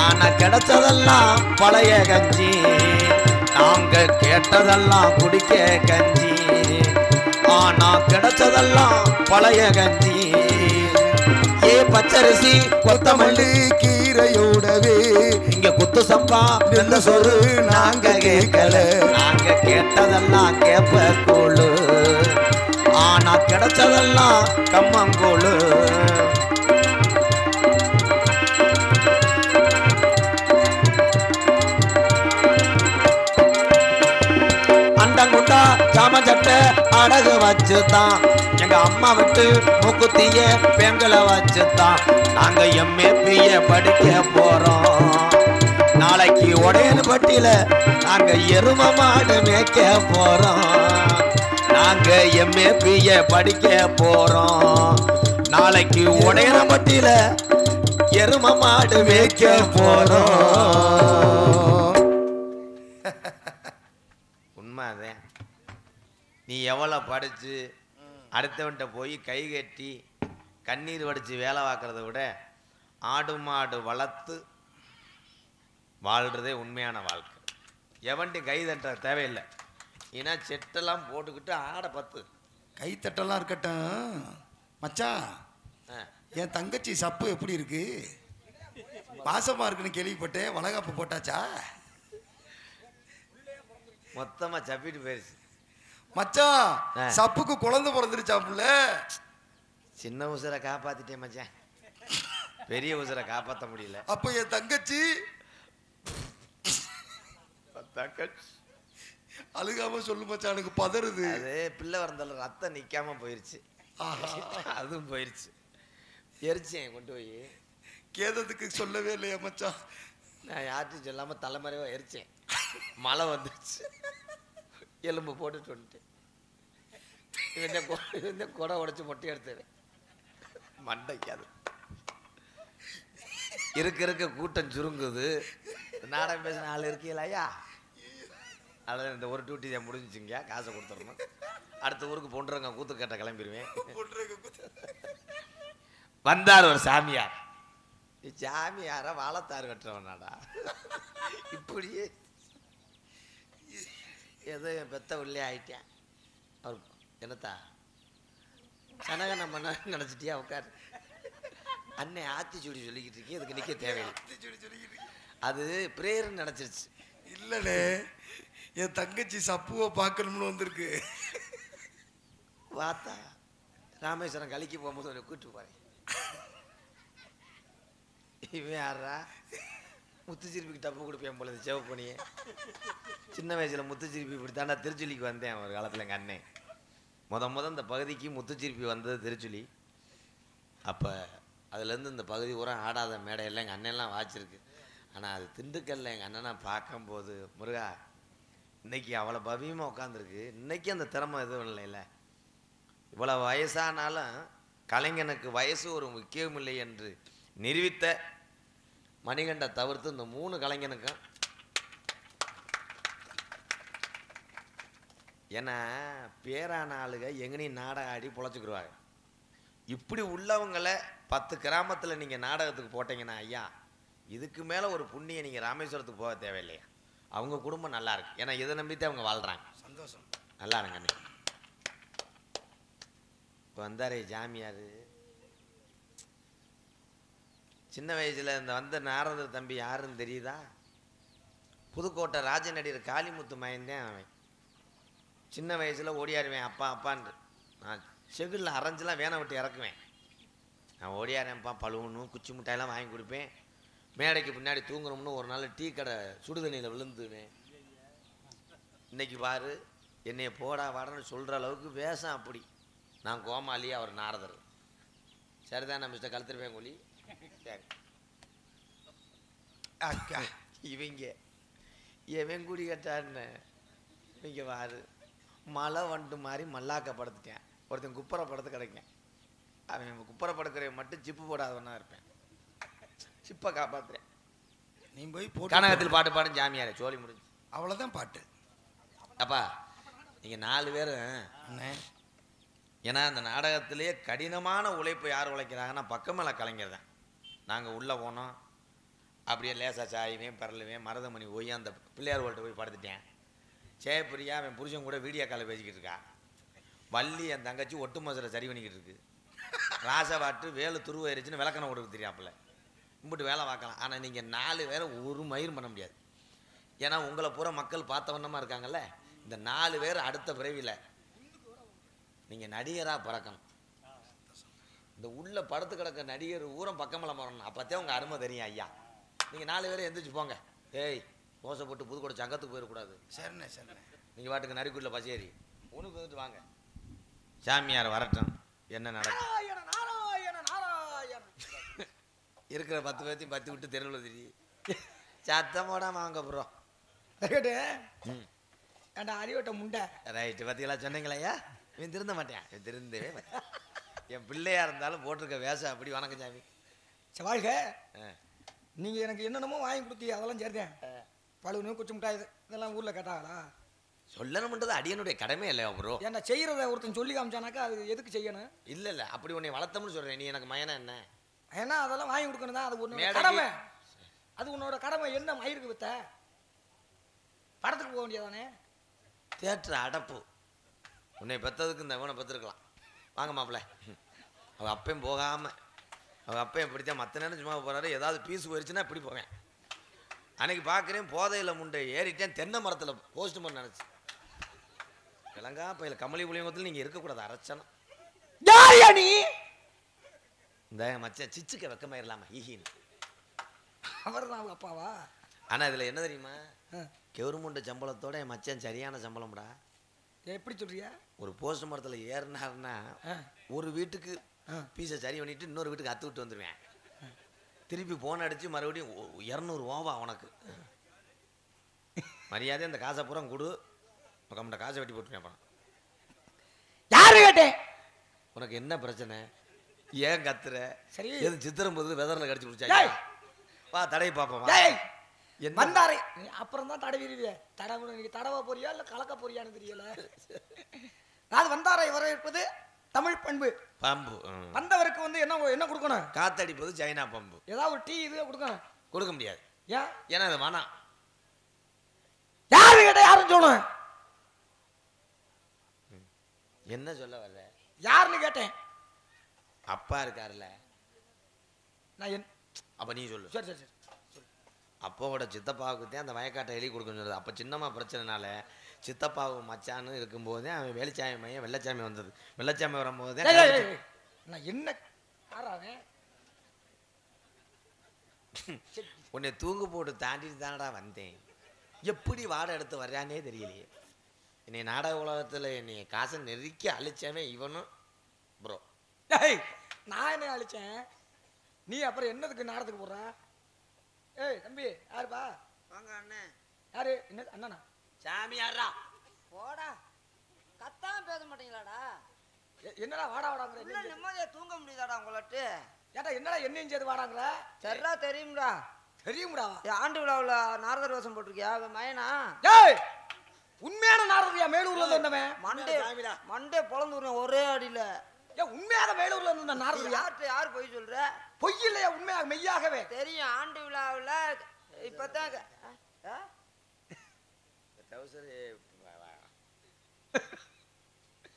ஆனா கிடைச்சதெல்லாம் பழைய கஞ்சி, நாங்க கேட்டதெல்லாம் குடிக்க கஞ்சி. ஆனா கிடைச்சதெல்லாம் பழைய கஞ்சி. ஏ பச்சரிசி கொத்தமல்லி கீரையோடவே இங்க குத்து சம்பா நல்ல சொரு நாங்க கேட்கல. நாங்க கேட்டதெல்லாம் கேப்ப கூழு, ஆனா கிடைச்சதெல்லாம் கம்மங்கூழு. அண்டங்குண்டா சாமச்சட்டை அடகு வச்சுதான் எங்க அம்மா விட்டு மூக்குத்திய பெண்களை வச்சுதான் நாங்க எம்ஏபிய படிக்க போறோம். நாளைக்கு உடையனு பட்டியில நாங்க எரும மாடு மேய்க்க போறோம். நாங்க எம்ஏபிய படிக்க போறோம். நாளைக்கு உடையன பட்டியில எரும மாடு மேய்க்க போறோம். உண்மைதான். நீ எவ்வளவு படிச்சு அடுத்தவன்ட்ட போய் கை கட்டி கண்ணீர் வடிச்சு வேலை பார்க்கறத விட ஆடு மாடு வளர்த்து வாழ்றதே உண்மையான வாழ்க்கை. எவன்ட்டி கை தட்ட தேவையில்லை. ஏன்னா செட்டெல்லாம் போட்டுக்கிட்டு ஆடை பத்து கை தட்டெல்லாம் இருக்கட்டும் மச்சான். என் தங்கச்சி சப்பு எப்படி இருக்கு? மாசமா இருக்குன்னு கேள்விப்பட்டேன். வளகாப்பு போட்டாச்சா? மொத்தமா சப்பிட்டு போயிருச்சு மச்சான். சப்புக்கு குழந்தை பிறந்துருச்சா புள்ள? சின்ன உசுரை காப்பாத்திட்டேன் மச்சான், பெரிய உசுரை காப்பாற்ற முடியல. அப்ப என் தங்கச்சி அழுகாம சொல்லு மச்சான், எனக்கு பதறுது. அது பிள்ளை வரந்தால ரத்தம் நிக்காம போயிருச்சு. அதுவும் போயிருச்சு. எரிச்சேன் கொண்டு போய். கேதத்துக்கு சொல்லவே இல்லையா மச்சான்? நான் யார்ட்டும் சொல்லாம தலைமறைவா எரிச்சேன். மழை வந்துருச்சு, எலும்பு போட்டுட்டு வந்துட்டேன். இவன் கொடை உடைச்சு மொட்டை எடுத்தது மண்டைக்காது. இருக்க கூட்டம் சுருங்குது. நாடகம் பேசின ஆள் இருக்கீங்களா? அதாவது இந்த ஒரு டியூட்டி தான் முடிஞ்சுச்சுங்க, காசை கொடுத்துடணும். அடுத்த ஊருக்கு பொண்ணுறங்க கூத்து கேட்ட கிளம்பிடுவேன். வந்தார் ஒரு சாமியார். சாமியார வாழத்தாறு கட்டுறவனாடா. இப்படியே ஏதோ என் பெத்த உள்ளே ஆயிட்டேன். அவர் என்னத்தா சனகன மன்ன நினச்சிட்டியா? உட்காரு. அன்னை ஆத்திச்சூடி சொல்லிக்கிட்டு இருக்கேன், அதுக்கு நிற்க தேவையில்லை. அது பிரேயர்னு நினச்சிருச்சு. இல்லைண்ணே, என் தங்கச்சி சப்புவை பார்க்கணும்னு வந்திருக்கு. வாத்தா ராமேஸ்வரம் கலிக்கு போகும்போது உன்னை கூப்பிட்டு போறேன். இவன் யாரா? முத்துச்சிருப்பிக்கு டப்பு கொடுப்பேன் பொழுது செவப்பணியே. சின்ன வயசுல முத்துச்சிருப்பி இப்படி தாண்டா திருச்சுலிக்கு வந்தேன் ஒரு காலத்தில். எங்கள் அண்ணன் முத இந்த பகுதிக்கு முத்துச்சிருப்பி வந்தது திருச்சுலி. அப்போ அதுலேருந்து இந்த பகுதி பூரா ஆடாத மேடையெல்லாம் எங்கள் அண்ணன்லாம் வாச்சிருக்கு. ஆனால் அது திண்டுக்கல்ல எங்கள் அண்ணனை பார்க்கும்போது, முருகா இன்னைக்கு அவ்வளோ பவியமாக உட்காந்துருக்கு. இன்னைக்கு அந்த திறமை எதுவும் இல்லைல்ல. இவ்வளோ வயசானாலும் கலைஞனுக்கு வயசு ஒரு முக்கியம் இல்லை என்று நிரூபித்த மணிகண்டை தவிர்த்து இந்த 3 கலைஞனுக்கும். ஏன்னா பேரான ஆளுக எங்கனையும் நாடகம் ஆடி பொழைச்சிக்கிடுவாங்க. இப்படி உள்ளவங்களை 10 கிராமத்தில் நீங்கள் நாடகத்துக்கு போட்டீங்கன்னா ஐயா, இதுக்கு மேலே ஒரு புண்ணியம் நீங்கள் ராமேஸ்வரத்துக்கு போக தேவையில்லையா? அவங்க குடும்பம் நல்லா இருக்கு. ஏன்னா இதை நம்பிட்டு அவங்க வாழ்கிறாங்க. சந்தோஷம். நல்லா இருங்க. அன்னைக்கு இப்போ வந்தாரே ஜாமியார். சின்ன வயசில் இந்த வந்த நாரதர் தம்பி யாருன்னு தெரியுதா? புதுக்கோட்டை ராஜ நடிகர் காளிமுத்து மயந்தேன் அவன். சின்ன வயசில் ஓடியாருவேன் அப்பா அப்பான்னு. நான் செகுலில் அரைஞ்செல்லாம் வேனை விட்டு இறக்குவேன். நான் ஓடியாரேன்ப்பா. பழுவணும் குச்சி மிட்டாயெல்லாம் வாங்கி கொடுப்பேன். மேடைக்கு பின்னாடி தூங்குறோம்னு ஒரு நாள் டீ கடை சுடுதண்ணியில் விழுந்துவேன். இன்னைக்கு பாரு என்னைய போடா வாடன்னு சொல்கிற அளவுக்கு வேஷம் அப்படி. நான் கோமாளி, அவர் நாரதர். சரிதான் மிஸ்டர் கழுத்திருப்பேன் கோழி. அக்கா இவங்க எவன் குடி கட்டான்னு இவங்க வாரு மழை வண்டு மாதிரி மல்லாக்கப்படுத்திட்டேன். ஒருத்தன் குப்பரை படுத்து கிடைக்கேன். அவன் குப்பரை படுக்கிற மட்டும் சிப்பு போடாதவனா இருப்பேன். சிப்பை காப்பாத்துறேன். நீ போய் போட்டு கனகத்தில் பாட்டு பாடும் ஜாமியாரே சோழி முடிஞ்சு. அவ்வளோதான் பாட்டு. அப்பா நீங்கள் 4 பேர். ஏன்னா அந்த நாடகத்திலேயே கடினமான உழைப்பு யார் உழைக்கிறாங்கன்னா பக்கமேல கலைஞர் தான். நாங்கள் உள்ளே போனோம். அப்படியே லேசாக சாயுவேன் பரலுவேன் மருதமணி போய் அந்த பிள்ளையார் கோள்கிட்ட போய் படுத்துட்டேன். ஜெயப்பிரியா அவன் புருஷன் கூட வீடியோ காலில் பேசிக்கிட்டு இருக்கா. வள்ளி என் தங்கச்சி ஒட்டு மோசரை சரி பண்ணிக்கிட்டு இருக்கு. ராசவாட்டு வேலு துருவாயிருச்சுன்னு விளக்கணை கொடுக்க தெரியாப்புல கும்பிட்டு வேலை பார்க்கலாம். ஆனால் நீங்கள் 4 பேரை ஒரு மயிரும் பண்ண முடியாது. ஏன்னா உங்களை பூரா மக்கள் பார்த்தவண்ணமாக இருக்காங்கல்ல. இந்த 4 பேர் அடுத்த பிறவியில் நீங்கள் நடிகராக பிறக்கணும். இந்த உள்ள படுத்து கிடக்க நடிகர் ஊரம் பக்கமெல்லாம் வரணும். அப்போத்தே உங்கள் அருமை தெரியும் ஐயா. நீங்கள் 4 பேரும் எந்திரிச்சு போங்க. ஏய் தோசை போட்டு புதுக்கோட சங்கத்துக்கு போயிடக்கூடாது. சரிண்ணே சரிண்ணே. நீங்கள் பாட்டுக்கு நரிக்குள்ள பசேரி உனக்கு வந்துட்டு வாங்க. சாமியார் வரட்டும். என்ன நடக்கும் இருக்கிற 10 பேர்த்தையும் 10 விட்டு தெருவில் திரி சத்தம் போடாம வாங்க ப்ரோ. ஏண்டா அறிவட்ட முண்டை. ரைட்டு பார்த்தீங்களா சொன்னீங்களையா. இவன் திருந்த மாட்டேன். இவன் திருந்தவே மாட்டேன். என் பிள்ளையா இருந்தாலும் போட்டிருக்க வேஷம் அப்படி. வணக்கம் சாமி. வாழ்க. நீங்கள் எனக்கு என்னென்னமோ வாங்கி கொடுத்தி அதெல்லாம் சேர்த்தேன். பழுவனும் குச்சி மிட்டாய் இதெல்லாம் ஊரில் கேட்டாங்களா? சொல்லணும்ன்றது அடியனுடைய கடமை இல்லையா ப்ரோ. ஏன்னா செய்கிறத ஒருத்தன் சொல்லி காமிச்சானாக்கா அது எதுக்கு செய்யணும்? இல்லை இல்லை அப்படி உன்னை வளர்த்தோம்னு சொல்கிறேன். நீ எனக்கு மயனா என்ன? ஏன்னா அதெல்லாம் வாங்கி கொடுக்கணும் தான். அது உன்னோட கடமை. அது உன்னோட கடமை. என்ன மயிருக்கு வித்த படத்துக்கு போக வேண்டியதானே. தேட்டர் அடப்பு. உன்னை பெற்றதுக்கு இந்த இவனை பெற்றிருக்கலாம். வாங்க மாப்பிள்ள. அவள் அப்பையும் போகாமல் அவள் அப்பையும் இப்படித்தான் மற்ற நேரம் சும்மா போகிறாரு. ஏதாவது பீஸ் போயிடுச்சுன்னா இப்படி போவேன். அன்னைக்கு பார்க்குறேன் போதையில் முண்டை ஏறிட்டேன் தென்னை மரத்தில் போஸ்ட் பண்ண நினச்சி. கிழங்கா பையில கமலி புளியங்கத்தில் நீங்கள் இருக்கக்கூடாது. அரைச்சனம் நீ இந்த மச்சன் சிச்சுக்க வெக்கமாயிரலாமா ஈஹின்னு. அவர் தான் அவங்க அப்பாவா? ஆனால் இதில் என்ன தெரியுமா, கெவர்மெண்ட் சம்பளத்தோட என் மச்சன் சரியான சம்பளம்டா. எப்படி சொல்றியா? ஒரு போஸ்ட் மரத்தில் ஏறினாருன்னா ஒரு வீட்டுக்கு பீஸை சரி பண்ணிட்டு இன்னொரு வீட்டுக்கு அத்து விட்டு வந்துடுவேன். திருப்பி போன் அடித்து மறுபடியும் 200 ஓவா உனக்கு மரியாதை. அந்த காசை பூரா கொடு. நம்மகிட்ட காசை வெட்டி போட்டுருவேன். அப்புறம் யாரு கேட்டேன்? உனக்கு என்ன பிரச்சனை? ஏன் கத்துற? சரி எது சித்திரம் போது வெதரில் கடிச்சு பிடிச்சா வா தடவை பார்ப்போம். வந்தாரே அப்புறம் தான் தடவிடுவிய. தடவை போறியா இல்லை கலக்க போறியான்னு தெரியல. அது வந்தாரை வரவேற்பது தமிழ் பண்பு. பம்பு வந்தவருக்கு வந்து என்ன என்ன கொடுக்கணும்? காத்தடிப்பது சைனா பம்பு. ஏதாவது ஒரு டீ இது கொடுக்கணும். கொடுக்க முடியாது. ஏன்? ஏன்னா அது வேணாம். யாரு கேட்ட? யாரும் சொல்லணும். என்ன சொல்ல வர்ற? யாருன்னு கேட்டேன். அப்பா இருக்காருல்ல. நான் அப்ப நீ சொல்லு. சரி சரி சரி. அப்பாவோட சித்தப்பாவுக்கு தான் அந்த வயக்காட்டை எழுதி கொடுக்கணும் சொல்லுது. அப்போ சின்னம்மா பிரச்சனைனால சித்தப்பாவு மச்சான்னு இருக்கும்போதே அவன் வெளிச்சாமி மையம் வெள்ளச்சாமி வந்தது. வெள்ளச்சாமி வரும்போதே நான் என்ன உன்னை தூங்கு போட்டு தாண்டிட்டு தானடா வந்தேன். எப்படி வாடகை எடுத்து வர்றானே தெரியலையே. என்னை நாடக உலகத்தில் என்னை காசை நெருக்கி அழிச்சவன் இவனும் ப்ரோ. நான் என்ன அழிச்சேன்? நீ அப்புறம் என்னதுக்கு நாடகத்துக்கு போடுற? ஏய் தம்பி யாருப்பா? வாங்க அண்ணே. யாரு? என்ன அண்ணனா? சாமி யாரா? போடா கத்தாம பேச மாட்டீங்களாடா? என்னடா வாடா வாடாங்கிற? உள்ள நிம்மதியா தூங்க முடியுதாடா உங்களாட்டு? ஏடா என்னடா என்னையும் சேர்த்து வாடாங்கிற? சரிடா தெரியும்டா. தெரியும்டா. ஆண்டு விழாவில் நாரதர் வேஷம் போட்டிருக்கியா? மயனா? ஏய் உண்மையான நாரதரியா? மேலூர்ல இருந்து வந்தவன். மண்டே பொழந்து விடுறேன் ஒரே அடியில. ஏன் உண்மையாக மேலூர்ல இருந்து வந்த நாரதரியா? யார் போய் சொல்ற? பொய் இல்லையா? உண்மையாக மெய்யாகவே தெரியும். ஆண்டு விழாவில் இப்பதான்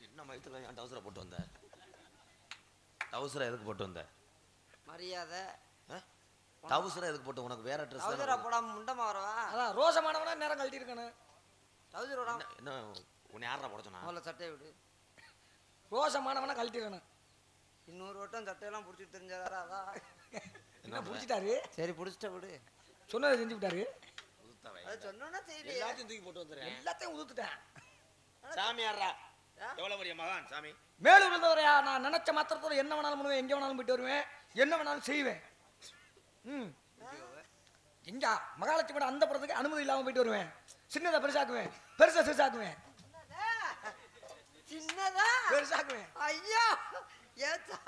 என்ன மயத்துல டவுசரை போட்டு வந்த? டவுசரை எதுக்கு போட்டு வந்த? மரியாதை. டவுசரை எதுக்கு போட்டு? உனக்கு வேற ட்ரெஸ் டவுசரா போடாம முண்டமா வரவா? அதான் ரோசமானவனா நேரம் கழட்டி இருக்கணும். டவுசர் விடாம என்ன உன்னை யாரா போட சொன்னா? முதல்ல சட்டையை விடு. ரோசமானவனா கழட்டிடணும். இன்னொரு வட்டம் சட்டையெல்லாம் பிடிச்சிட்டு தெரிஞ்சாரா? அதான் என்ன பிடிச்சிட்டாரு? சரி பிடிச்சிட்ட விடு. சொன்னதை செஞ்சு விட்டாரு. சொன்னா சரி எல்லாத்தையும் தூக்கி போட்டு வந்துடுறேன். எல்லாத்தையும் உதுத்துட்டேன். சாமி யாரா? எவ்வளவு பெரிய மகான் சாமி. மேலூர் இருந்தவரையா? நான் நினைச்ச மாத்திரத்தோட என்ன வேணாலும் பண்ணுவேன். எங்க வேணாலும் போயிட்டு வருவேன். என்ன வேணாலும் செய்வேன். எங்க மகாலட்சுமி அந்த புறத்துக்கு அனுமதி இல்லாம போயிட்டு வருவேன். சின்னதா பெருசாக்குவேன், பெருசா சிறுசாக்குவேன். சின்னதா பெருசாக்குவேன். ஐயா ஏத்தா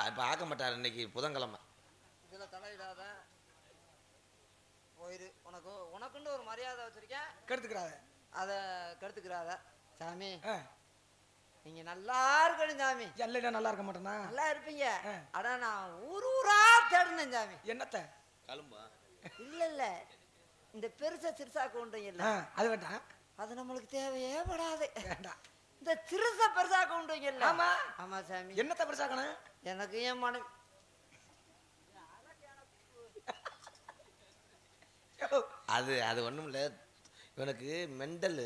இப்ப ஆக்க மாட்டார். இன்னைக்கு புதன்கிழமை. இதுல தலையிடாத போயிரு. உனக்குன்னு ஒரு மரியாதை வச்சிருக்கேன். கெடுத்துக்கிறாத. அதை கெடுத்துக்கிறாத. சாமி நீங்க நல்லா இருக்கணும் சாமி. எல்லையில நல்லா இருக்க மாட்டேனா? நல்லா இருப்பீங்க. ஆனா நான் ஊரா தேடுனேன் சாமி. என்னத்த? கழும்பா இல்ல இல்ல, இந்த பெருசா சிறுசா கொண்டீங்கல்ல, அது வேண்டாம். அது நம்மளுக்கு தேவையே படாது. வேண்டாம். இந்த சிறுசா பெருசா கொண்டீங்கல்ல. ஆமா ஆமா சாமி. என்னத்த பெருசாக்கணும்? எனக்கு என் மனைவி அது அது ஒண்ணும் இல்ல, இவனுக்கு மெண்டல்.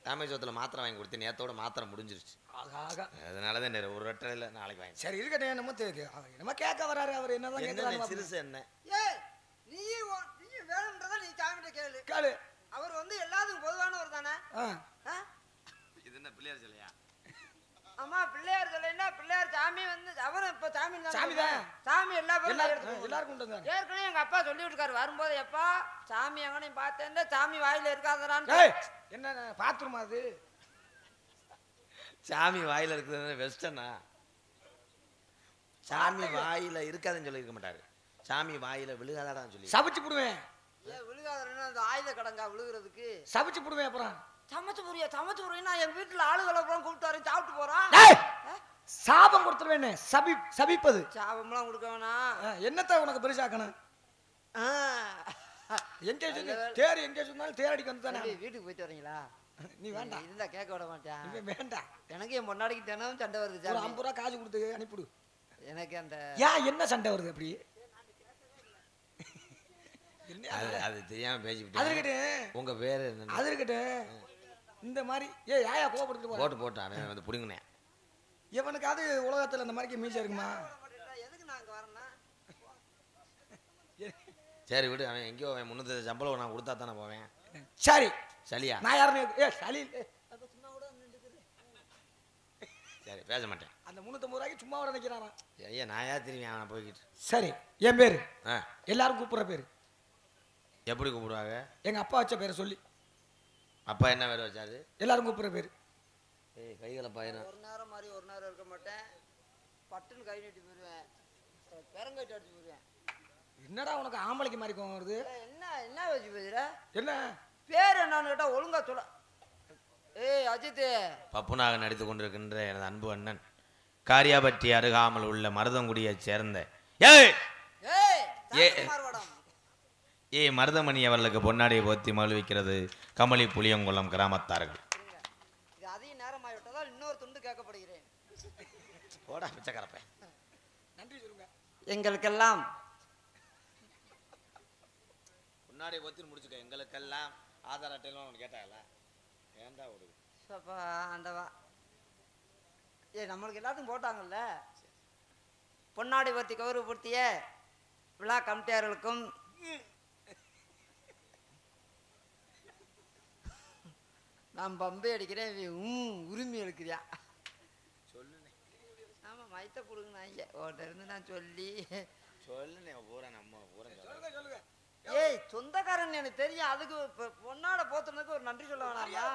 ராமேஸ்வரத்தில் மாத்திரை வாங்கி கொடுத்து நேத்தோட மாத்திரை முடிஞ்சிருச்சு. அதனாலதான் ஒரு ரெட்டலையில் நாளைக்கு வாங்கி. சரி இருக்கட்டும். என்னமோ கேட்க வராரு அவர். என்னதான் கேட்கறாரு? சிறுசு என்ன? ஏய் நீ வேணும்ன்றத நீ சாமிகிட்ட கேளு. கேளு. அவர் வந்து எல்லாத்துக்கும் பொதுவானவர் தானே. இது என்ன பிள்ளையார் சொல்லையா? ஆமா பிள்ளையார் சொல்லேன்னா பிள்ளையார் சாமி வந்து அவரும் இப்ப சாமி சாமிதான். சாமி எல்லாருக்கும் உண்டு. ஏற்கனவே எங்க அப்பா சொல்லி விட்டுருக்காரு வரும்போது, எப்பா சாமி எங்கனையும் பார்த்தேன் சாமி வாயில இருக்காதரான்னு. என்ன பாத்ரூமா அது? சாமி வாயில இருக்குது வெஸ்டர்னா? சாமி வாயில இருக்காதுன்னு சொல்லியிருக்க மாட்டாரு. சாமி வாயில விழுகாதாடான்னு சொல்லி சபிச்சு போடுவேன். ஏன் விழுகாதரன்னா அந்த ஆயுத கடங்கா விழுகிறதுக்கு சபிச்சு போடுவேன். அப்புறம் சமைச்சு புரியா எங்க வீட்டுல ஆளுகளை அப்புறம் கூப்பிட்டாரு சாப்பிட்டு போறான். சாபம் கொடுத்துருவேன்னு சபிப்பது. சாபம்லாம் கொடுக்க வேணாம். என்னத்த உனக்கு பெருசாக்கணும்? எங்க தேர் எங்க சொன்னாலும் தேர் அடிக்க வந்து தானே. வீட்டுக்கு போயிட்டு வரீங்களா? நீ வேண்டாம். இருந்தா கேட்க விட மாட்டேன். வேண்டாம். எனக்கு என் பொன்னாடிக்கு தினமும் சண்டை வருது. ஒரு 50 ரூபா காசு கொடுத்து அனுப்பிடு. எனக்கு அந்த என்ன சண்டை வருது அப்படி? அது தெரியாம பேசிக்கிட்டு. உங்க பேரு என்ன? அது இருக்கட்டும். இந்த மாதிரி யாயா கோபப்படுத்திட்டு போட்டு போட்டு அவன் வந்து புடுங்கினேன். இவனுக்கு அது உலகத்துல இந்த மாதிரி மீசா இருக்குமா? எதுக்கு நாங்க வரேன்னா? சரி விடு, அவன் எங்கேயோ அவன் 300 சம்பளம் நான் கொடுத்தா தானே போவேன். சரி சலியா? நான் யாருன்னு சலி சரி பேச மாட்டேன். அந்த 350 ரூபாய்க்கு சும்மா விட நிக்கிறாராம். ஐயா நான் யார் தெரியும் அவனை போய்கிட்டு. சரி என் பேரு எல்லாரும் கூப்பிடுற பேரு. எப்படி கூப்பிடுவாங்க? எங்க அப்பா வச்ச பேரை சொல்லி. அப்பா என்ன பேர் வச்சாரு? எல்லாரும் கூப்பிடுற பேரு. கைகளை பாயிரும். ஒரு நேரம் மாதிரி ஒரு நேரம் இருக்க மாட்டேன். பட்டுன்னு கை நீட்டி போயிருவேன். பெரங்கட்டி அடிச்சு போயிருவேன். என்னடா உனக்கு ஆம்பளைக்கு மாதிரி கோவம் வருது? என்ன வச்சு போயிடுற? என்ன பேர் என்னன்னு கேட்டா ஒழுங்கா சொல்ல. அஜித் பப்புனாக நடித்துக் கொண்டிருக்கின்ற எனது அன்பு அண்ணன் காரியாபட்டி அருகாமல் உள்ள மருதங்குடியைச் சேர்ந்த மருதமணி அவர்களுக்கு பொன்னாடியை போத்தி மகிழ்விக்கிறது கமலி புளியங்குளம் கிராமத்தார்கள். அதிக நேரம் ஆகிவிட்டதால் இன்னொரு துண்டு கேட்கப்படுகிறேன். போடா பிச்சைக்காரப்ப. நன்றி சொல்லுங்க. எங்களுக்கெல்லாம் பொன்னாடியை போத்தி முடிச்சுக்க. எங்களுக்கெல்லாம் ஆதார் அட்டையெல்லாம் ஒன்று கேட்டாங்களா? ஏண்டா ஒரு ஆண்டவா நம்மளுக்கு எல்லாத்துக்கும் போட்டாங்கல்ல. பொன்னாடி பத்தி கௌரவப்படுத்திய விழா கமிட்டியாளர்களுக்கும் நான் பம்பை அடிக்கிறேன். உரிமை எடுக்கிறியா? சொல்லுனே. ஆமா மைத்த புடுங்க ஓட்ட இருந்து நான் சொல்லி சொல்லுனே. பூரா நம்ம பூரா சொல்லுங்க. சொந்தக்காரன் எனக்கு தெரியும். அதுக்கு பொன்னாட போத்துனதுக்கு ஒரு நன்றி சொல்ல வேணாமா?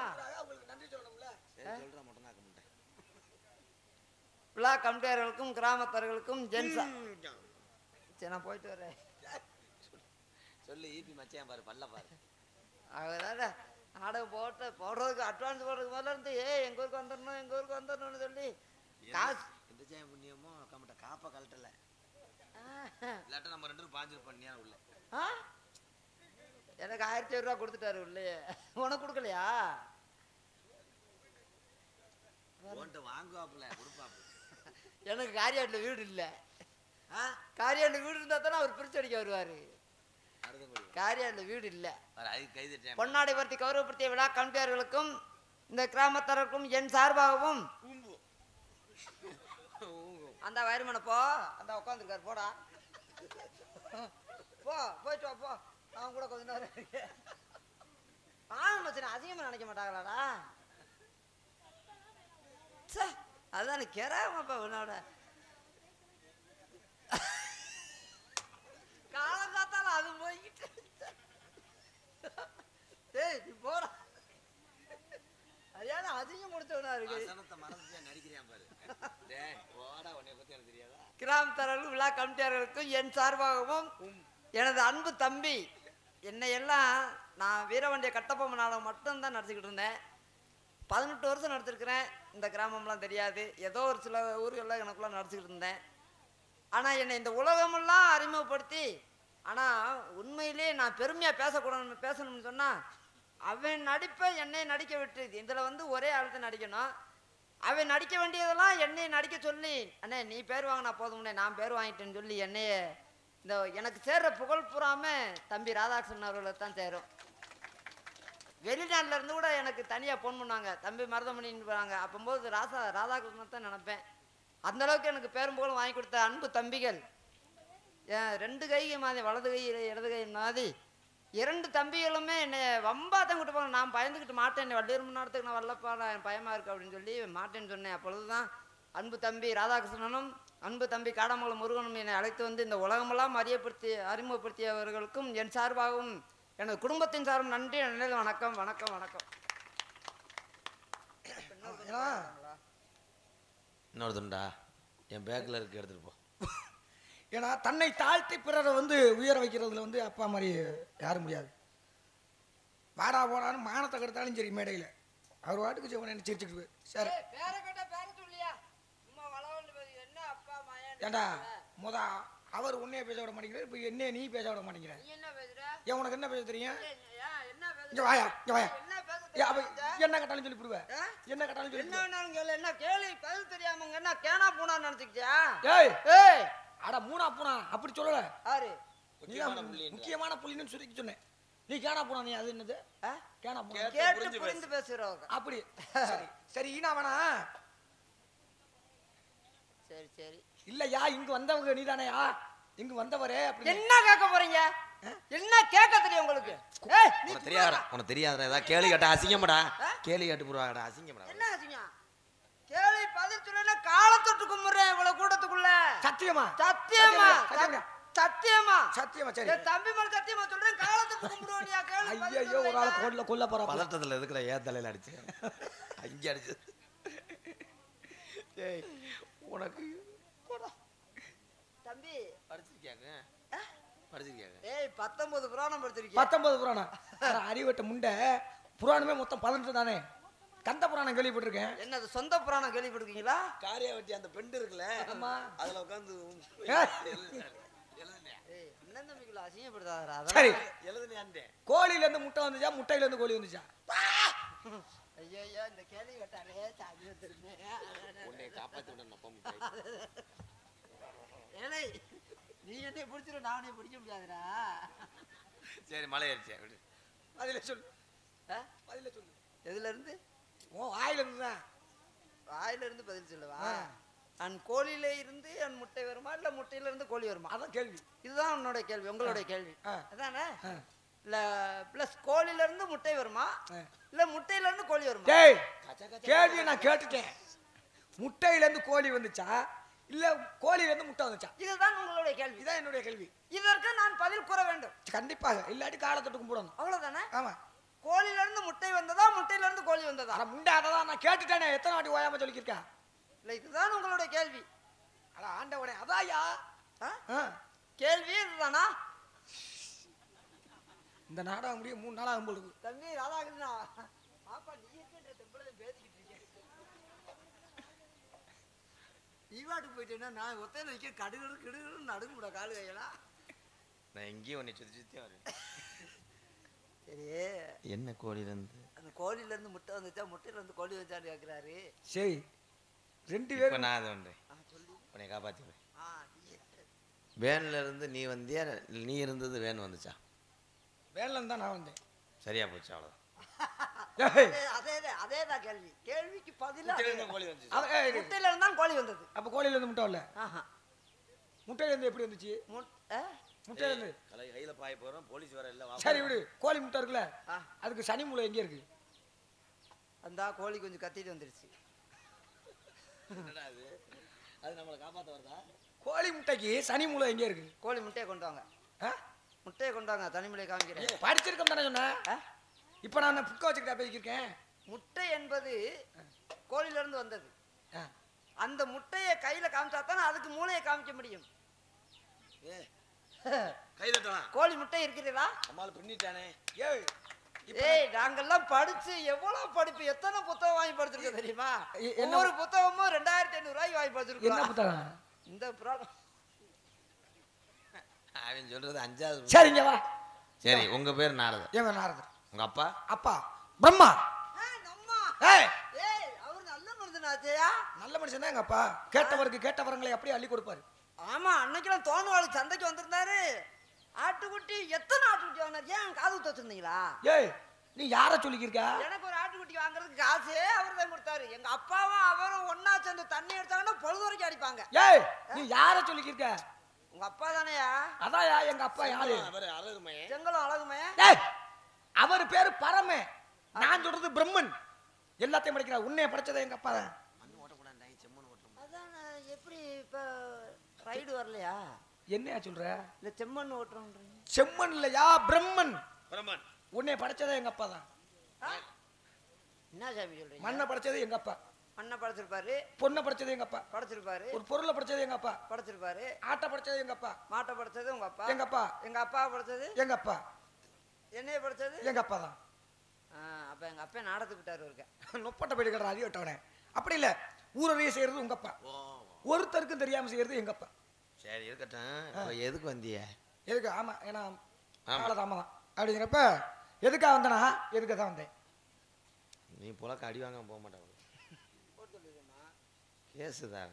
நன்றி சொல்லணும்ல. சொல்ற மட்டும் தான் கமெண்ட். விழா கமிட்டியாளர்களுக்கும் கிராமத்தார்களுக்கும் ஜென்ஸா சரி நான் போயிட்டு வரேன். சொல்லு. ஈபி மச்சான் பாரு பல்ல பாரு. அவரால நாடகம் போடுறதுக்கு அட்வான்ஸ் போடுறதுக்கு முதல்ல இருந்து எங்க ஊருக்கு வந்துடணும்னு சொல்லி காசு எந்த ஜெயம் புண்ணியமோ கமெண்ட காப்பா கலட்டல. இல்லாட்ட நம்ம 2 பேரும் பாஞ்சு பண்ணியா உள்ள. எனக்கு 1000 ரூபா கொடுத்துட்டாரு உள்ளே. உனக்கு கொடுக்கலையா? வாங்குவாப்புல கொடுப்பாப்பு. எனக்கு காரியாட்டில் வீடு இல்லை. காரியாட்டில் வீடு இருந்தா தானே அவர் பிரிச்சு அடிக்க வருவாரு. காரியாட்டில் வீடு இல்லை. பொன்னாடை பற்றி கௌரவப்படுத்திய விழா கமிட்டியாளர்களுக்கும் இந்த கிராமத்தாருக்கும் என் சார்பாகவும் அந்த வயர்மனை போ அந்த உட்காந்துருக்காரு போடா போயிட்டு வா போ. அவன் கூட கொஞ்ச நேரம் இருக்கு. மச்சனை அதிகமாக நினைக்க மாட்டாங்களாடா? அதுதான் கேராமப்பா உன்னோட காலம் காத்தாலும் அது போய்கிட்டு. நீ போடா. சரியான அதிகம் முடிச்சவனா இருக்கு. கிராமத்தாரர்கள் விழா கமிட்டியாளர்களுக்கும் என் சார்பாகவும் எனது அன்பு தம்பி என்னை எல்லாம் நான் வீரவண்டிய கட்டபொம்மன் நாடகம் மட்டும்தான் நடிச்சுக்கிட்டு இருந்தேன். 18 வருஷம் நடத்திருக்கிறேன். இந்த கிராமம்லாம் தெரியாது, ஏதோ ஒரு சில ஊர்கள்லாம் எனக்குலாம் நடத்திக்கிட்டு இருந்தேன். ஆனால் என்னை இந்த உலகமெல்லாம் அறிமுகப்படுத்தி, ஆனால் உண்மையிலே நான் பெருமையாக பேசணும்னு சொன்னால், அவன் நடிப்பை என்னை நடிக்க விட்டு, இதில் வந்து ஒரே ஆளுத்தை நடிக்கணும். அவன் நடிக்க வேண்டியதெல்லாம் என்னை நடிக்க சொல்லி, அண்ணே நீ பேர் வாங்கினா போதும்னே, நான் பேர் வாங்கிட்டேன்னு சொல்லி என்னைய இந்த எனக்கு சேர்ற புகழ் பூராம தம்பி ராதாகிருஷ்ணன் அவர்களை தான் சேரும். வெளிநாட்டில் இருந்து கூட எனக்கு தனியாக ஃபோன் பண்ணாங்க, தம்பி மருதமணின்னு போகிறாங்க. அப்போது ராதாகிருஷ்ணன் தான் நினப்பேன். அந்தளவுக்கு எனக்கு பேரும் புகழும் வாங்கி கொடுத்த அன்பு தம்பிகள், என் 2 கைக்கு மாதிரி, வலது கை இடது கை மாதிரி 2 தம்பிகளுமே என்னை வம்பாத்தான் கூட்டு போங்க. நான் பயந்துக்கிட்டு மாட்டேன், வள்ளியூர் நேரத்துக்கு நான் வரலப்பா, நான் பயமாக இருக்கு அப்படின்னு சொல்லி மாட்டேன்னு சொன்னேன். அப்பொழுது தான் அன்பு தம்பி ராதாகிருஷ்ணனும் அன்பு தம்பி காடாமங்கலம் முருகனும் என்னை அழைத்து வந்து இந்த உலகமெல்லாம் அறிமுகப்படுத்தியவர்களுக்கும் என் சார்பாகவும் எனது குடும்பத்தின் சார்பும் நன்றி, நன்றி, வணக்கம் வணக்கம் வணக்கம். இன்னொருத்தண்டா என் பேக்கில் இருக்கு, எடுத்துட்டு போ. ஏன்னா தன்னை தாழ்த்தி பிறரை வந்து உயர வைக்கிறதுல வந்து அப்பா மாதிரி யாரும் முடியாது. வாடா போடான்னு மானத்தை கெடுத்தாலும் சரி, மேடையில் அவர் வாட்டுக்கு சிவன் சிரிச்சுட்டு சரி. ஏண்டா அவர் உன்னைய பேச விட மாட்டேங்கிறார், இப்போ என்ன நீ பேச விட மாட்டேங்கிற. ஏன் உனக்கு என்ன பேச தெரியும்? இங்க வாயா, இங்க வாயா. என்ன கட்டாலும் சொல்லி விடுவேன், என்ன கட்டாலும் சொல்லி என்ன கேள்வி பதில் தெரியாமங்க என்ன கேனா பூனான்னு நினைச்சுக்கிட்டியா? ஏய் ஏய் அட மூணா பூனா அப்படி சொல்லல, ஆறு முக்கியமான புள்ளின்னு சொல்லி சொன்னேன். நீ கேனா பூனா, நீ அது என்னது கேனா பூனா? கேட்டு புரிந்து பேசுறவங்க அப்படி சரி சரி. ஈனா வேணா சரி சரி. இல்லையா இங்க வந்தவங்க நீதானையா, இங்க வந்தவரே. என்ன கேட்க போறீங்க? என்ன கேட்க தெரியும் உங்களுக்கு? உனக்கு தெரியாதா? உனக்கு தெரியாதா? ஏதாவது கேள்வி கேட்டா அசிங்கமாடா, கேள்வி கேட்டு போடுவாங்கடா, அசிங்கமாடா. என்ன அசிங்கம்? கேள்வி பதில் சொல்ல காலத்தொட்டு கும்பிடுறேன் இவ்வளவு கூட்டத்துக்குள்ள. சத்தியமா சத்தியமா சத்தியமா சத்தியமா சரி. தம்பி மேல சத்தியமா சொல்றேன், காலத்தொட்டு கும்பிடுவோம்யா. கேள்வி ஐயோ ஒரு ஆளை கோட்ல கொல்ல போறா. பதட்டத்துல எதுக்குடா ஏன் தலையில அடிச்சு அங்கே அடிச்சு? ஏய் உனக்கு தம்பி படிச்சிருக்கியாங்க? படிச்சிருக்கியாங்க? ஏய் 19 புராணம் படிச்சிருக்கேன். 19 புராணம் அறிவட்ட முண்டை. புராணமே மொத்தம் 18 தானே. கந்த புராணம் கேள்விப்பட்டிருக்கேன். என்னது சொந்த புராணம் கேள்விப்பட்டிருக்கீங்களா? காரியாவட்டி அந்த பெண்டு இருக்குல்ல, ஆமா, அதுல உட்காந்து என்ன தம்பிக்குள்ள அசிங்கப்படுத்தாதடா. சரி எழுதுனியாண்டே. கோழில இருந்து முட்டை வந்துச்சா, முட்டையில இருந்து கோழி வந்துச்சா? ஐயோ இந்த கேள்வி கேட்டாலே சாமி வந்துருமே. உன்னை காப்பாத்தி விட நம்ப முடியாது. ஏலே நீ என்னை பிடிச்சிரு, நானே பிடிக்க முடியாதுடா. சரி மலை ஏறிச்சே விடு. பதில சொல்லு, பதில சொல்லு. எதுல இருந்து? ஓ வாயில இருந்து தான். வாயில இருந்து பதில் சொல்லவா? அன் கோழியில இருந்து அன் முட்டை வருமா, இல்ல முட்டையில இருந்து கோழி வருமா? அதான் கேள்வி. இதுதான் உன்னோட கேள்வி, உங்களுடைய கேள்வி அதானே? இல்ல பிளஸ் கோழில இருந்து முட்டை வருமா, இல்ல முட்டையில இருந்து கோழி வருமா? டேய் கேள்வி நான் கேட்டுட்டேன். முட்டையில இருந்து கோழி வந்துச்சா, இல்ல கோழில இருந்து முட்டை வந்துச்சா? இதுதான் உங்களுடைய கேள்வி. இதான் என்னுடைய கேள்வி. இதற்கு நான் பதில் கூற வேண்டும். கண்டிப்பாக, இல்லாட்டி காலத்தொட்டு கும்பிடணும். அவ்வளவுதானே? ஆமா. கோழில இருந்து முட்டை வந்ததா, முட்டையில இருந்து கோழி வந்ததா? அட முண்டை, அததான் நான் கேட்டுட்டேனே, எத்தனை வாட்டி ஓயாம சொல்லிக்கிருக்கேன். இல்ல இதுதான் உங்களுடைய கேள்வி. அட ஆண்டவனே, அதாயா கேள்வி இதுதானா? இந்த நாடகம் முடிய 3 நாளாகும் போது. தம்பி ராதாகிருஷ்ணா, பாப்பா நீ இருக்கின்ற தெம்பளை பேசிக்கிட்டு இருக்கேன். ஈவாட்டுக்கு போயிட்டேன்னா நான் ஒத்தையில வைக்க கடுகு கிடுகுன்னு நடுங்குடா காலு கையெல்லாம். நான் எங்கேயும் உன்னை சுத்தி சுத்தி வரேன். சரி என்ன கோழில இருந்து? அந்த கோழில இருந்து முட்டை வந்துச்சா, முட்டையில இருந்து கோழி வச்சான்னு கேட்கிறாரு. சரி 2 இப்ப பேரும் நான் அதை ஒன்றேன் சொல்லி உன்னை காப்பாத்திடுவேன். வேன்ல இருந்து நீ வந்தியா, நீ இருந்தது வேன் வந்துச்சா? வேன்ல இருந்து தான் நான் வந்தேன். சரியா போச்சு, அவ்வளவுதான். அதேதான் கேள்வி. கேள்விக்கு பதிலா கோழி வந்துச்சு. முட்டையில இருந்தா கோழி வந்தது. அப்ப கோழில இருந்து முட்டை வரல. முட்டையில இருந்து எப்படி வந்துச்சு? முட்டையில இருந்து கையில பாய போறோம், போலீஸ் வர இல்ல. சரி விடு. கோழி முட்டை இருக்குல்ல, அதுக்கு சனி மூளை எங்க இருக்கு? அந்த கோழி கொஞ்சம் கத்திட்டு வந்துருச்சு. என்னடா அது? அது நம்மளை காப்பாத்த வருதா? கோழி முட்டைக்கு சனி மூளை எங்க இருக்கு? கோழி முட்டையை கொண்டு வாங்க, முட்டையை கொண்டு வாங்க, தனிமலை காமிக்கிறேன். படிச்சிருக்கோம் தானே சொன்னேன். இப்ப நான் புக்க வச்சுக்கிட்டா பேசிக்கிருக்கேன். முட்டை என்பது கோழில இருந்து வந்தது. அந்த முட்டையை கையில காமிச்சா தானே அதுக்கு மூளையை காமிக்க முடியும். கை தட்டலாம். கோழி முட்டை இருக்கிறதா? அம்மாள் பின்னிட்டானே. ஏய் ஏய் நாங்கெல்லாம் படிச்சு எவ்வளவு படிப்பு எத்தனை புத்தகம் வாங்கி படிச்சிருக்கோம் தெரியுமா? ஒவ்வொரு புத்தகமும் 2500 ரூபாய்க்கு வாங்கி படிச்சிருக்கோம். என்ன புத்தகம்? இந்த புராணம். அவன் சொல்றது 5வது. சரிங்க வா. சரி உங்க பேர் நாரதர். ஏங்க நாரதர். உங்க அப்பா? அப்பா பிரம்மா. நம்மா. ஏய் ஏய் அவர் நல்ல மனுஷனாச்சேயா? நல்ல மனுஷன் தான் எங்க அப்பா. கேட்டவருக்கு கேட்ட வரங்களை அப்படியே அள்ளி கொடுப்பாரு. ஆமா அன்னைக்கெல்லாம் தோணுவாள் சந்தைக்கு வந்திருந்தாரு. ஆட்டுக்குட்டி எத்தனை ஆட்டுக்குட்டி வாங்கினாரு? ஏன் காது குத்த வச்சிருந்தீங்களா? ஏய் நீ யார சொல்லிக்கிருக்க? எனக்கு ஒரு ஆட்டுக்குட்டி வாங்குறதுக்கு காசே அவர் தான் கொடுத்தாரு. எங்க அப்பாவும் அவரும் ஒன்னா சேர்ந்து தண்ணி எடுத்தாங்கன்னா பொழுது வரைக்கும் அடிப்பாங்க. ஏய் நீ யார சொல்லிக்கிருக்க? உங்க அப்பா தானேயா? அதான்யா எங்க அப்பா யாரு? செங்கலும் அழகுமே. ஏய் அவர் பேரு பரமே. நான் சொல்றது பிரம்மன். எல்லாத்தையும் படிக்கிறார். உன்னைய படிச்சதே எங்க அப்பா தான். அதான் எப்படி இப்ப ரைடு வரலையா? என்னையா சொல்ற? இல்ல செம்மண் ஓட்டுறோம். செம்மன் இல்லையா பிரம்மன். பிரம்மன். உன்னைய படிச்சதே எங்க அப்பா தான். என்ன சாமி சொல்றீங்க? மண்ணை படிச்சது எங்க அப்பா. மண்ணை படைச்சிருப்பாரு. பொண்ணை படிச்சது எங்க அப்பா. படைச்சிருப்பாரு. ஒரு பொருளை படிச்சது எங்க அப்பா. படைச்சிருப்பாரு. ஆட்டை படிச்சது எங்க அப்பா. மாட்டை படைச்சது உங்க அப்பா. எங்க அப்பா. எங்க அப்பா படைச்சது எங்க அப்பா. என்னைய படைச்சது எங்க அப்பா தான். அப்ப எங்க அப்பா நாடத்துக்கு விட்டாரு இருக்க. நொப்பட்ட போயிட்டு கடை அறிய விட்டவனே. அப்படி இல்ல ஊரறிய செய்யறது உங்க அப்பா. ஒருத்தருக்கும் தெரியாம செய்யறது எங்க அப்பா. சரி இருக்கட்டும். இப்போ எதுக்கு வந்திய? எதுக்கு? ஆமா ஏன்னா காலதாம தான் அப்படிங்கிறப்ப எதுக்காக வந்தனா எதுக்கு தான் வந்தேன். நீ புலக்க அடி வாங்க போக மாட்டேன். கேசுதான்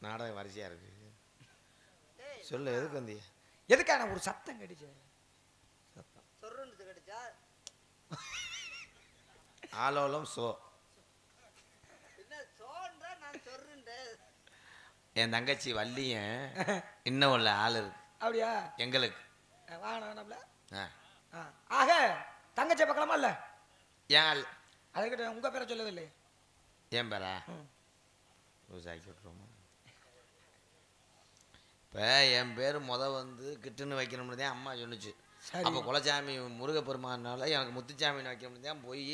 நாடகம் வரிசையா இருக்கு. சொல்லு எதுக்கு வந்திய? எதுக்காக? நான் ஒரு சத்தம் கடிச்சேன். சத்தம் சொருன்னு கடிச்சா ஆலோலம் சோ. என்ன சோன்றா நான் சொருன்றேன். என் தங்கச்சி வள்ளியும் இன்னும் உள்ள ஆள் இருக்கு. அப்படியா? எங்களுக்கு வாங்கல. ஆ. ஆக தங்கச்சியை பார்க்கலாமா இல்ல? ஏன் ஆள்? அதுக்கிட்ட உங்க பேரை சொல்லவே இல்லையே. ஏன் பேரா? விவசாயி சொல்றோமா? இப்போ என் பேர் வந்து கிட்டுன்னு வைக்கணும்னு தான் அம்மா சொன்னுச்சு. அப்போ குலசாமி முருகப்பெருமானால எனக்கு முத்துச்சாமின்னு வைக்கணும்னு தான் போய்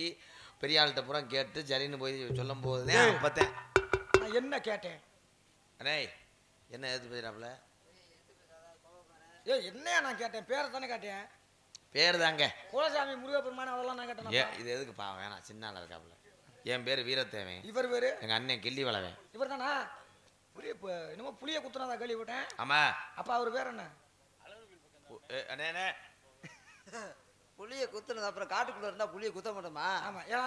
பெரிய ஆள்கிட்ட பூரா கேட்டு சரின்னு போய் சொல்லும் போது தான் அப்பத்தேன். நான் என்ன கேட்டேன்? அண்ணே என்ன ஏற்று போயிடாப்புல? ஏ என்னையா நான் கேட்டேன்? பேரை தானே கேட்டேன். பேர் தாங்க குலசாமி முருகப்பெருமான் அதெல்லாம் நான் கேட்டேன். இது எதுக்கு பா வேணாம், சின்ன ஆள் இருக்காப்புல. என் பேர் வீரத்தேவன். இவர் பேரு? எங்கள் அண்ணன் கிள்ளி வளவன். இவர் தானா? என்னமோ புளிய குத்துனதா கேள்விப்பட்டேன். ஆமா. அப்ப அவர் பேர் என்ன? அண்ணே புளிய குத்துனது அப்புறம் காட்டுக்குள்ள இருந்தா புளிய குத்த மாட்டோமா? ஆமா. ஏன்னா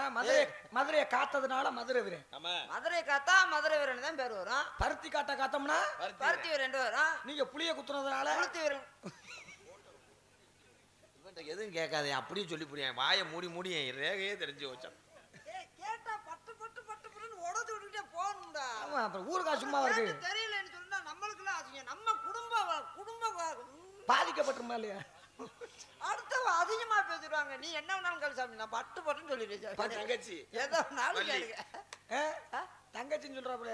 மதுரையை காத்ததுனால மதுரை வீரன். மதுரை காத்தா மதுரை வீரன் தான் பேர் வரும். பருத்தி காட்ட காத்தோம்னா பருத்தி வீரன் வரும். நீங்க புளிய குத்துனதுனால பருத்தி வீரன். எதுவும் கேட்காதே, அப்படியே சொல்லி புரியா. வாயை மூடி மூடி என் ரேகையே தெரிஞ்சு வச்சான். கேட்டா பட்டு பட்டு பட்டு பட்டுன்னு உடச்சு விட்டுக்கிட்டே போகணும்டா. ஆமா. அப்புறம் ஊருக்கா சும்மா இருக்கு. தெரியலன்னு சொன்னா நம்மளுக்குலாம் ஆச்சுங்க. நம்ம குடும்ப பாதிக்கப்பட்டிருமா இல்லையா? அடுத்தவ அதிகமா பேசிடுவாங்க. நீ என்ன வேணாலும் கல்சாமி, நான் பட்டு பட்டுன்னு சொல்லிடுச்சு. தங்கச்சி ஏதோ நாளைக்கு தங்கச்சின்னு சொல்றாப்புல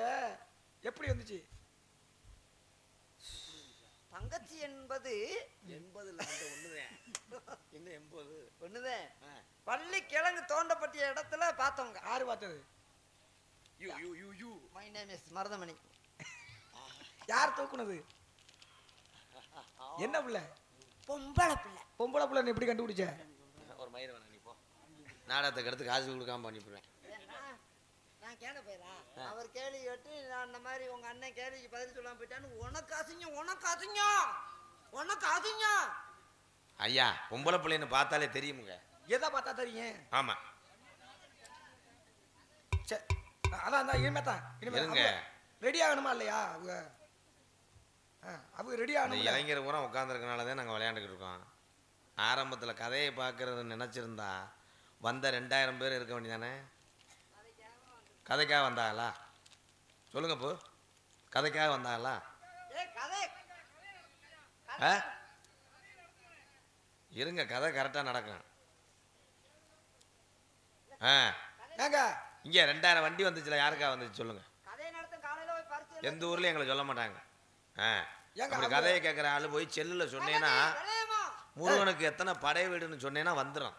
எப்படி வந்துச்சு? தங்கச்சி என்பது 80 ஒண்ணுதான். பள்ளி கிழங்கு தோண்டப்பட்டிய இடத்துல பார்த்தவங்க. யாரு பார்த்தது? My name is Maruthamani. யார் தூக்குனது? என்ன பிள்ளை? பொம்பளை பிள்ளை. பொம்பளை பிள்ளை எப்படி கண்டுபிடிச்ச? ஒரு மயிரை வேணா நீ போ. நாடகத்துக்கு எடுத்து காசு கொடுக்காம பண்ணிவிடுவேன். நான் கேள போயிடா. அவர் கேள்வி கேட்டு நான் இந்த மாதிரி உங்க அண்ணன் கேள்விக்கு பதில் சொல்லாம போயிட்டான்னு உனக்கு அசிங்க. ஐயா பொம்பளை பிள்ளைன்னு பார்த்தாலே தெரியுமுங்க. எதை பார்த்தா தெரியும்? ஆமா. அதான் இனிமேதான் ரெடி ஆகணுமா இல்லையா? அவங்க ரெடி ஆகணும். இளைஞர் பூரா உட்காந்துருக்கனால தான் நாங்கள் விளையாண்டுக்கிட்டு இருக்கோம். ஆரம்பத்தில் கதையை பார்க்கறது நினச்சிருந்தா வந்த 2000 பேர் இருக்க வேண்டியதானே? கதைக்காக வந்தாங்களா? சொல்லுங்க போ. கதைக்காக வந்தாங்களா? இருங்க, கதை கரெக்டாக நடக்கும். இங்கே 2000 வண்டி வந்துச்சுல, யாருக்கா வந்துச்சு சொல்லுங்க. எந்த ஊர்லயும் எங்களை சொல்ல மாட்டாங்க. அப்படி கதையை கேட்குற ஆளு போய் செல்லுல சொன்னேன்னா முருகனுக்கு எத்தனை படை வீடுன்னு சொன்னேன்னா வந்துடும்.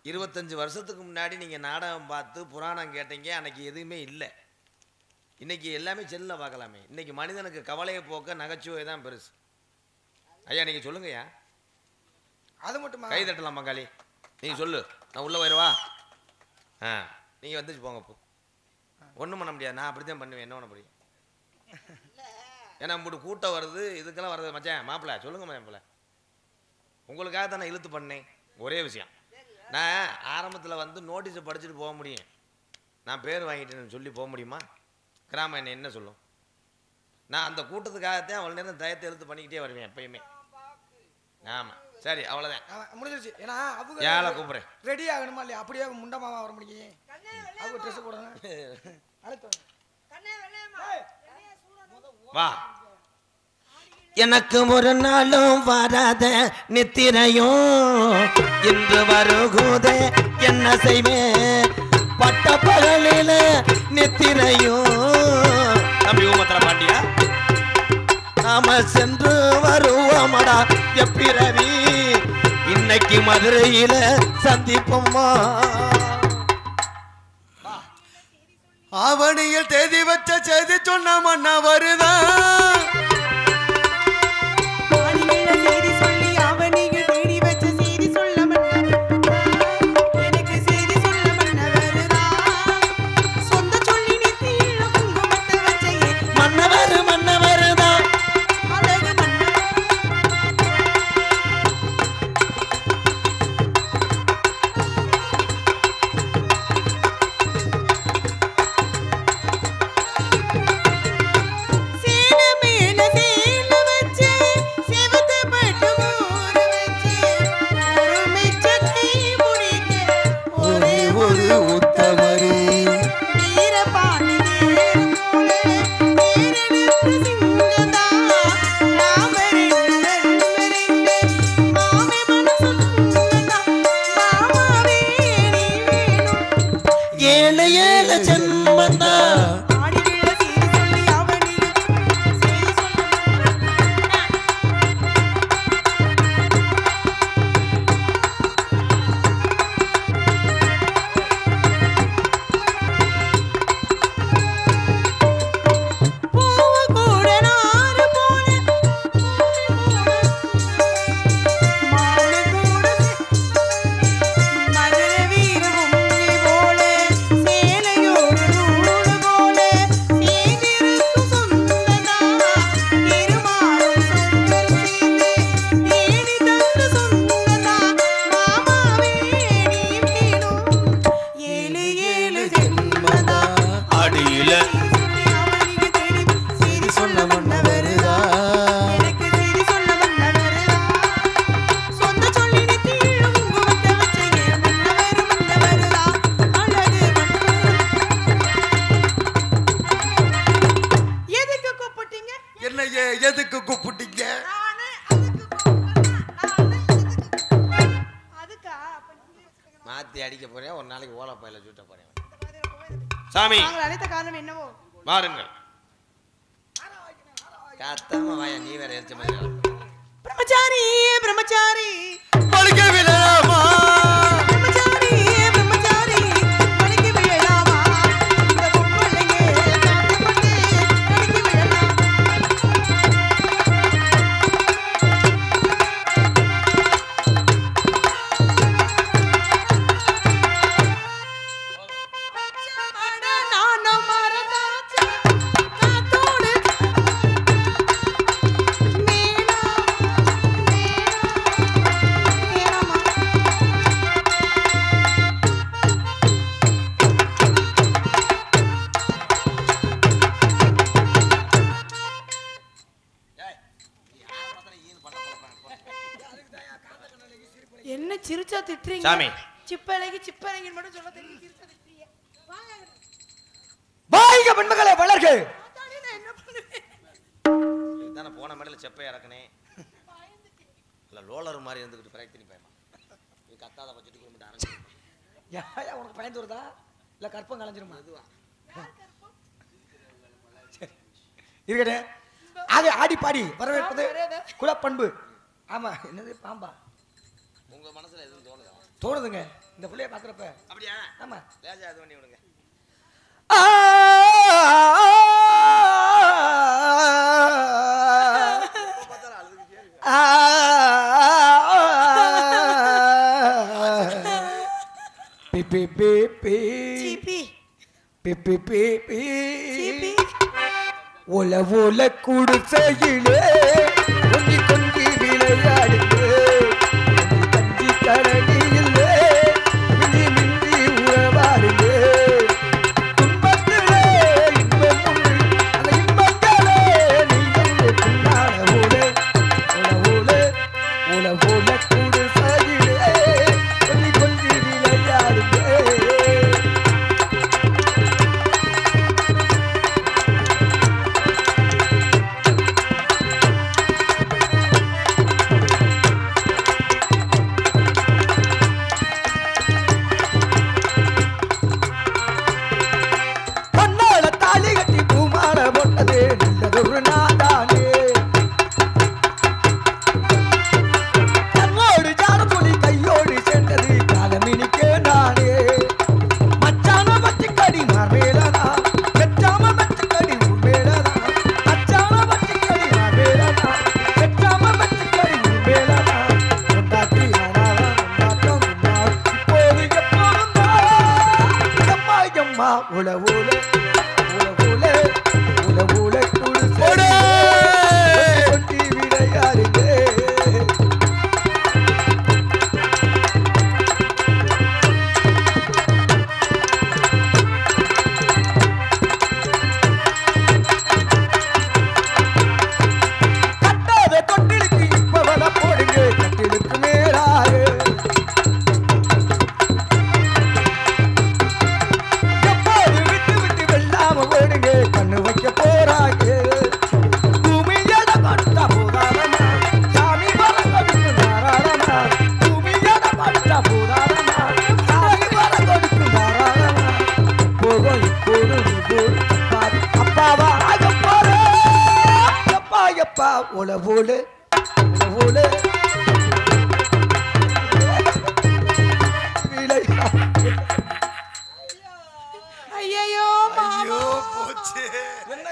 25 வருஷத்துக்கு முன்னாடி நீங்கள் நாடகம் பார்த்து புராணம் கேட்டீங்க, அன்னைக்கு எதுவுமே இல்லை. இன்னைக்கு எல்லாமே செல்லில் பார்க்கலாமே. இன்னைக்கு மனிதனுக்கு கவலையை போக்க நகைச்சுவை தான் பெருசு. ஐயா நீங்கள் சொல்லுங்கய்யா. அது மட்டுமா? கை தட்டலாம் பங்காளி. நீ சொல்லு, நான் உள்ள போயிடுவா. நீங்க வந்துச்சு போங்க. இப்போ ஒன்றும் பண்ண முடியாது, நான் அப்படித்தான் பண்ணுவேன். என்ன பண்ண முடியும்? ஏன்னா நம்மளுக்கு கூட்டம் வருது, இதுக்கெல்லாம் வருது. மச்சான் மாப்பிள்ள சொல்லுங்க மாப்பிள்ள, உங்களுக்காக தான் நான் இழுத்து பண்ணேன். ஒரே விஷயம், நான் ஆரம்பத்தில் வந்து நோட்டீஸை படிச்சுட்டு போக முடியும், நான் பேர் வாங்கிட்டேன்னு சொல்லி போக முடியுமா? கிராமம் என்ன சொல்லும்? நான் அந்த கூட்டத்துக்காகத்தான் அவ்வளோ நேரம் தயத்தை எழுத்து பண்ணிக்கிட்டே வருவேன் எப்பயுமே. ஆமாம், சரி அவ்வளோதான், முடிஞ்சிருச்சு. ஏன்னா அவங்க ஏழை கூப்பிட்றேன். ரெடி ஆகணுமா இல்லையா? அப்படியே முண்டமாவா வர முடியும்? அவங்க ட்ரெஸ் போடணும். வா. எனக்கு ஒரு நாளும் வராத நித்திரையும் இன்று வருகுதே, என்ன செய்வேன் பட்ட பகலில நித்திரையும். தம்பி ஊமத்திர பாண்டியா, நாம சென்று வருவோமடா எப்பிரவி, இன்னைக்கு மதுரையில சந்திப்போம்மா. ஆவணியில் தேதி வச்ச செய்தி சொன்ன மன்னா வருதா, எதுக்கு கூப்பிட்டீங்க? மாத்தி அடிக்க போறேன், ஒரு நாளைக்கு ஓலை பையில சுட்ட போறேன். சாமி அழைத்த காரணம் என்னவோ? வாருங்கள். காத்தாம வாயா, நீ வேற எரிச்ச மாதிரி. பிரம்மச்சாரி பிரம்மச்சாரி படுக்க விழலாமா? பிரம்மச்சாரி பிரம்மச்சாரி படுக்க விழலாமா? இந்த பொம்பளையே காத்துக்கொண்டு படுக்க விழலாமா? நானும் மறந்தாச்சு காத்தோடு என்ன சிரிச்சா திட்டுறீங்க? சாமி சிப்பலைக்கு சிப்பலைக்கு மட்டும் சொல்ல தெரியும். சிரிச்சா திட்டுறீங்க. பாய்க பெண்மகளே வளர்க. என்ன பண்ணுவேன்? இதுதானே போன மேடல செப்பை இறக்கனே. இல்ல லோலர் மாதிரி இருந்துக்கிட்டு பிரயத்தினி பயமா. இது கத்தாத பட்ஜெட் குடும்பம் அரங்க. யாயா உனக்கு பயந்து வருதா இல்ல கற்பம் கலஞ்சிருமா? அதுவா இருக்கடே. ஆக ஆடி பாடி வரவேற்பது குலப்பண்பு. ஆமா, என்னது பாம்பா? உங்க மனசுல எதுவும் தோணுதா? தோணுதுங்க இந்த பிள்ளைய பாக்குறப்ப. அப்படியா? ஆமா. லேசா இது பண்ணி விடுங்க. பி பி பி சீப்பி பி பி பி பி சீப்பி ஒல ஒல குடிசையிலே கொஞ்சி கொஞ்சி விளையாடுங்க கஞ்சி கரணியிலே மிஞ்சி மிஞ்சி உறவாடுங்க துன்பத்திலே இன்பம் உண்டு அந்த இன்பங்களே நீங்கள் பின்னால ஓல ஓல ஓல ஓல ஓல குடிசையிலே கொஞ்சி கொஞ்சி விளையாடுங்க கண்ணால தாலி கட்டி பூமால போட்டதே நல்லதொரு நாதானே கண்ணோடு ஜாட சொல்லி கையோடு சேர்ந்தது காலமினிக்கே நானே மச்சான வச்சுக்கடி மார்மேலனா வெச்சாம வச்சுக்கடி உண்மேலனா மச்சான வச்சுக்கடி மார்மேலனா வெச்சாம வச்சுக்கடி உண்மேலனா கொண்டாட்டி ஆனாவா கொண்டாட்டம் இப்போது எப்போதும் எம்மா எம்மா உல உல உல உல உல உல குடிசை கொட்டி விளையாடுங்க கட்டாத தொட்டிலுக்கு இப்ப வர போடுங்க கட்டிலுக்கு மேலாக எப்போது விட்டு விட்டு வெள்ளாம ஓடுங்க கண்ணு வைக்க போறாங்க பூமியட பட்டா போதாரமா சாமி வரங்கொடுக்கு தாராளமா பூமியட பட்டா போதாரமா சாமி வரங்கொடுக்கு தாராளமா போகும் இப்போது அப்பாவா ஆக போறேன் எப்பா எப்பா ஒல போல ஒல விளையாடு ஐயோ ஐயோ போச்சு போச்சே என்ன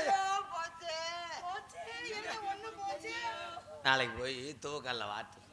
ஒண்ணு போச்சே நாளைக்கு போய் தூக்கல்ல வாட்டு